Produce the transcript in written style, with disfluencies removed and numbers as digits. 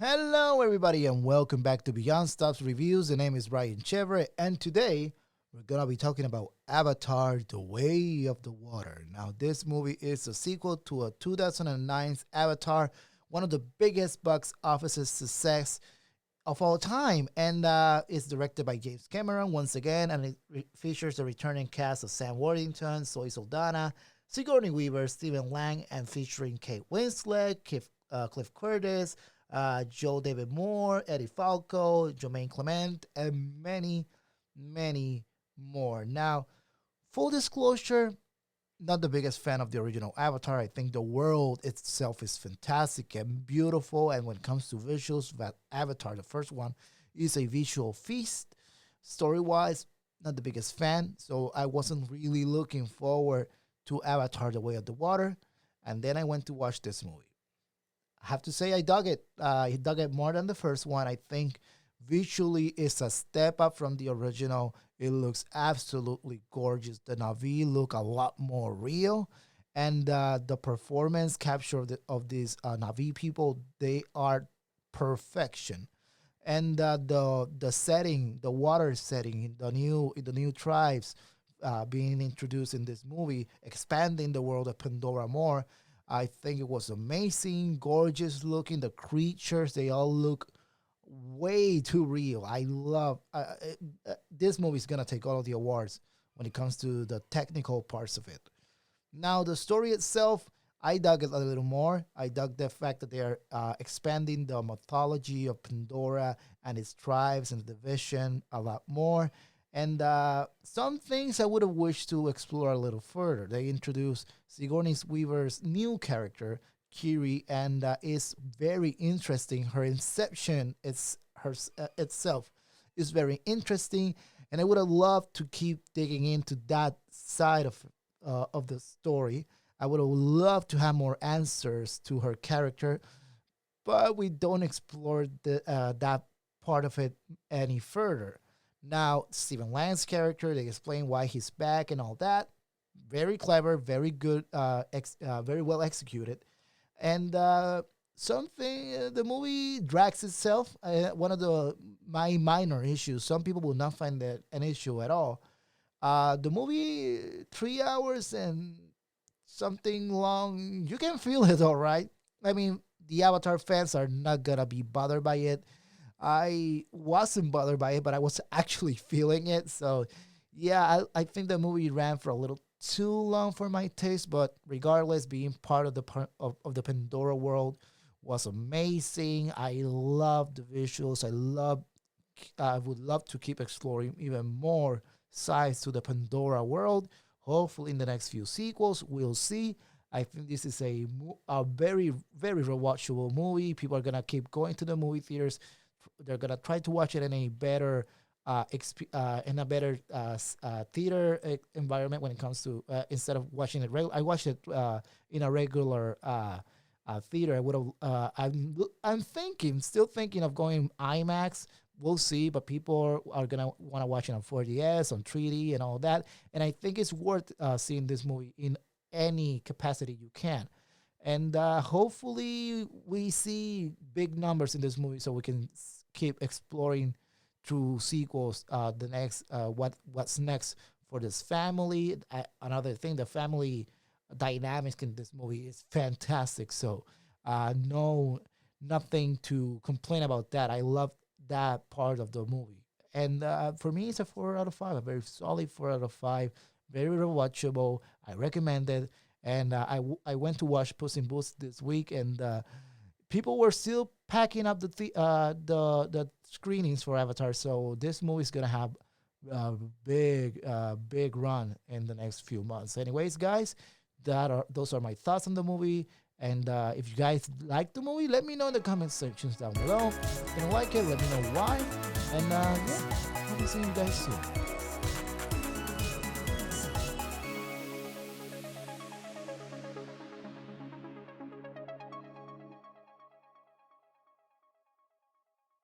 Hello, everybody, and welcome back to Beyond Stops Reviews. The name is Bryan, and today we're gonna be talking about Avatar: The Way of the Water. Now, this movie is a sequel to a 2009's Avatar, one of the biggest box office success of all time, and it's directed by James Cameron once again, and it features the returning cast of Sam Worthington, Zoe Saldana, Sigourney Weaver, Stephen Lang, and featuring Kate Winslet, Cliff Curtis, Joe David Moore, Eddie Falco, Jermaine Clement, and many, many more. Now, full disclosure, not the biggest fan of the original Avatar. I think the world itself is fantastic and beautiful. And when it comes to visuals, that Avatar, the first one, is a visual feast. Story wise, not the biggest fan. So I wasn't really looking forward to Avatar: The Way of the Water. And then I went to watch this movie. I have to say I dug it. I dug it more than the first one. I think visually it's a step up from the original. It looks absolutely gorgeous. The Navi look a lot more real, and the performance capture of these Navi people, they are perfection. And the setting, the water setting, the new tribes being introduced in this movie, expanding the world of Pandora more. I think it was amazing, gorgeous looking. The creatures, they all look way too real. I love this movie is gonna take all of the awards when it comes to the technical parts of it. Now, the story itself, I dug it a little more. I dug the fact that they are expanding the mythology of Pandora and its tribes and the division a lot more. And some things I would have wished to explore a little further. They introduced Sigourney Weaver's new character, Kiri, and is very interesting. Her inception itself is very interesting, and I would have loved to keep digging into that side of the story. I would have loved to have more answers to her character, but we don't explore that part of it any further. Now, Stephen Lang's character, they explain why he's back and all that. Very clever, very good, very well executed. And something, the movie drags itself. One of my minor issues. Some people will not find that an issue at all. The movie, 3 hours and something long. You can feel it, all right. I mean, the Avatar fans are not gonna be bothered by it. I wasn't bothered by it, but I was actually feeling it. So, yeah, I think the movie ran for a little too long for my taste. But regardless, being part of the Pandora world was amazing. I love the visuals. I would love to keep exploring even more sides to the Pandora world. Hopefully, in the next few sequels, we'll see. I think this is a very, very rewatchable movie. People are gonna keep going to the movie theaters. They're gonna try to watch it in a better theater environment when it comes to instead of watching it. I watched it in a regular theater. I would have. Still thinking of going IMAX. We'll see, but people are gonna want to watch it on 4DS, on 3D, and all that. And I think it's worth seeing this movie in any capacity you can. And hopefully we see big numbers in this movie so we can keep exploring through sequels. The next, what's next for this family? Another thing, the family dynamics in this movie is fantastic. So, nothing to complain about that. I love that part of the movie. And for me, it's a 4 out of 5, a very solid 4 out of 5, very rewatchable. I recommend it. And I went to watch Puss in Boots this week, and people were still packing up the screenings for Avatar. So this movie is gonna have a big run in the next few months. Anyways, guys, those are my thoughts on the movie. And if you guys like the movie, let me know in the comment sections down below. If you don't like it, let me know why. And yeah, I'll be seeing you guys soon.